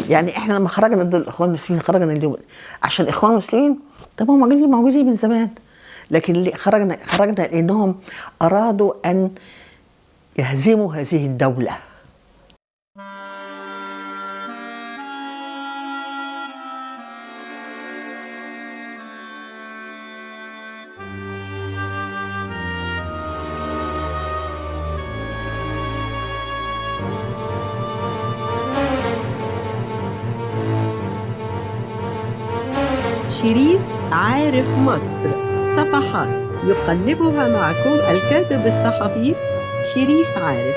يعني احنا لما خرجنا ضد الاخوان المسلمين خرجنا اليوم عشان الاخوان المسلمين. طب هم موجودين من زمان، لكن اللي خرجنا لانهم ارادوا ان يهزموا هذه الدوله. شريف عارف مصر، صفحات يقلبها معكم الكاتب الصحفي شريف عارف.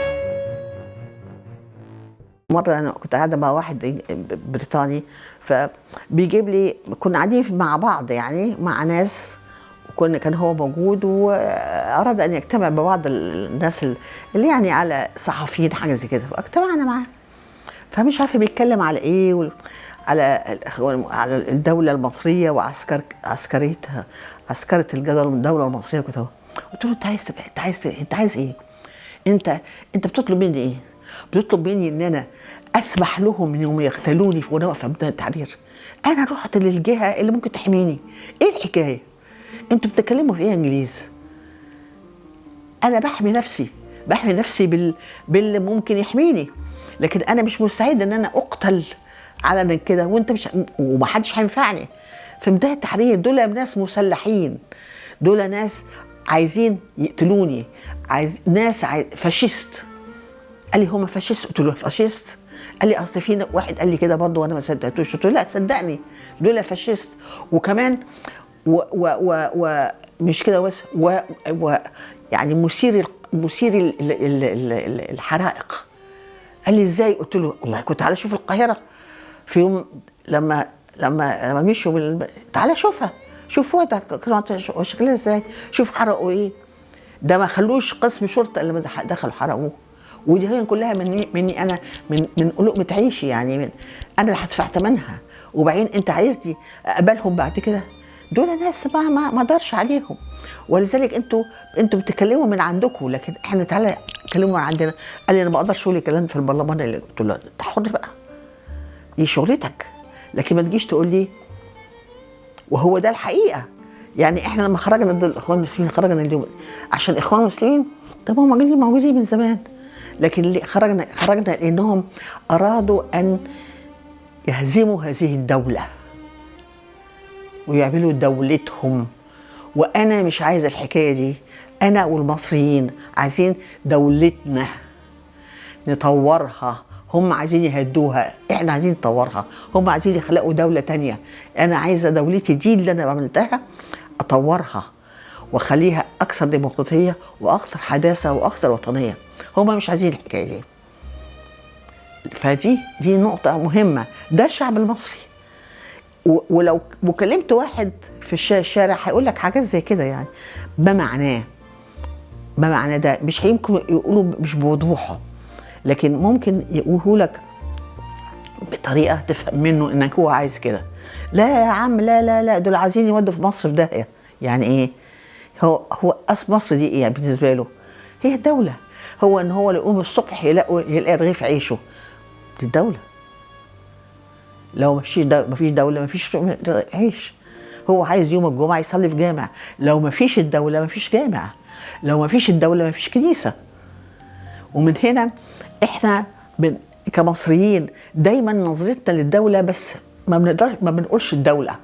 مرة أنا كنت قاعدة مع واحد بريطاني، فبيجيب لي، كنا قاعدين مع بعض يعني مع ناس، كان هو موجود وأراد أن يجتمع ببعض الناس اللي يعني على صحفيين حاجة زي كده، فاجتمعنا معاه. فمش عارفة بيتكلم على إيه، على الدولة المصرية وعسكريتها، عسكرة الدولة المصرية. قلت له انت عايز ايه؟ انت بتطلب مني ايه؟ بتطلب مني ان انا اسمح لهم انهم يغتالوني وانا واقفة في ميدان التحرير؟ انا رحت للجهة اللي ممكن تحميني. ايه الحكاية؟ انتوا بتتكلموا في ايه يا انجليز؟ انا بحمي نفسي باللي ممكن يحميني، لكن انا مش مستعد ان انا اقتل علنا كده، وانت مش، ومحدش هينفعني. في ميدان التحرير دول ناس مسلحين، دول ناس عايزين يقتلوني، ناس فاشيست. قال لي هما فاشيست؟ قلت له فاشيست؟ قال لي اصل في واحد قال لي كده برضه وانا ما صدقتوش. قلت له لا صدقني، دول فاشيست. وكمان مش كده بس، يعني مثير الحرائق. قال لي ازاي؟ قلت له والله كنت على شوف القاهره في يوم لما مشوا تعالى شوفها، شوف وقتها كانت شكلها ازاي، شوف حرقوا ايه. ده ما خلوش قسم شرطه الا لما دخلوا حرقوه. ودي هي كلها مني انا، من لقمه عيشي يعني، انا اللي هدفع ثمنها. وبعدين انت عايزني اقبلهم بعد كده؟ دول ناس ما اقدرش عليهم. ولذلك انتوا بتتكلموا من عندكم، لكن احنا تعالى اتكلموا من عندنا. قال لي انا ما اقدرش اقول الكلام في البرلمان. اللي قلت له انت حر بقى، دي شغلتك، لكن ما تجيش تقول لي. وهو ده الحقيقه. يعني احنا لما خرجنا ضد الاخوان المسلمين خرجنا اليوم عشان الاخوان المسلمين. طب هم موجودين من زمان، لكن اللي خرجنا لانهم ارادوا ان يهزموا هذه الدوله ويعملوا دولتهم. وانا مش عايزه الحكايه دي. انا والمصريين عايزين دولتنا نطورها. هم عايزين يهدوها، احنا عايزين نطورها. هم عايزين يخلقوا دولة تانية. انا عايزة دولتي دي اللي انا عملتها اطورها واخليها اكثر ديمقراطية واكثر حداثة واكثر وطنية. هم مش عايزين الحكاية دي. فدي نقطة مهمة. ده الشعب المصري. ولو كلمت واحد في الشارع هيقول لك حاجات زي كده يعني. ما معناه ده مش هيمكن يقولوا مش بوضوحه، لكن ممكن يقوله لك بطريقه تفهم منه انك هو عايز كده. لا يا عم، لا دول عايزين يودوا في مصر في داهيه. يعني ايه؟ هو اصل مصر دي ايه بالنسبه له؟ هي الدوله. هو ان هو يقوم الصبح يلاقي رغيف عيشه. دي الدوله. لو مفيش دوله مفيش عيش. هو عايز يوم الجمعه يصلي في جامع. لو مفيش الدوله مفيش جامع. لو مفيش الدوله مفيش كنيسه. ومن هنا احنا كمصريين دايما نظرتنا للدوله، بس ما بنقولش الدوله،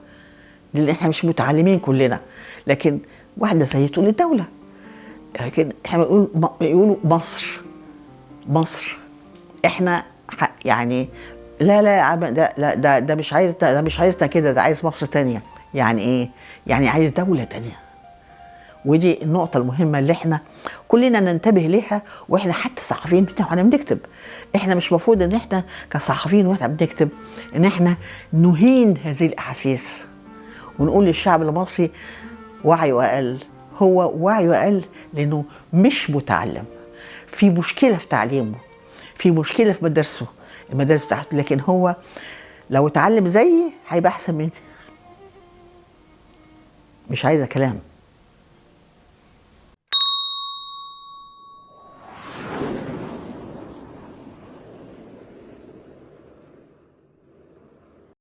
لان احنا مش متعلمين كلنا. لكن واحده زي تقول الدوله، لكن احنا بيقولوا مصر. احنا يعني ده مش عايز، ده مش عايزنا كده، ده عايز مصر تانية. يعني ايه؟ يعني عايز دوله تانية. ودي النقطة المهمة اللي احنا كلنا ننتبه لها. واحنا حتى صحفيين واحنا بنكتب، احنا مش مفروض ان احنا كصحفيين واحنا بنكتب ان احنا نهين هذه الاحاسيس ونقول للشعب المصري وعيه اقل. هو وعيه اقل لانه مش متعلم، في مشكلة في تعليمه، في مشكلة في مدارسه، المدارس بتاعته. لكن هو لو اتعلم زيي هيبقى احسن مني. مش عايزة كلام.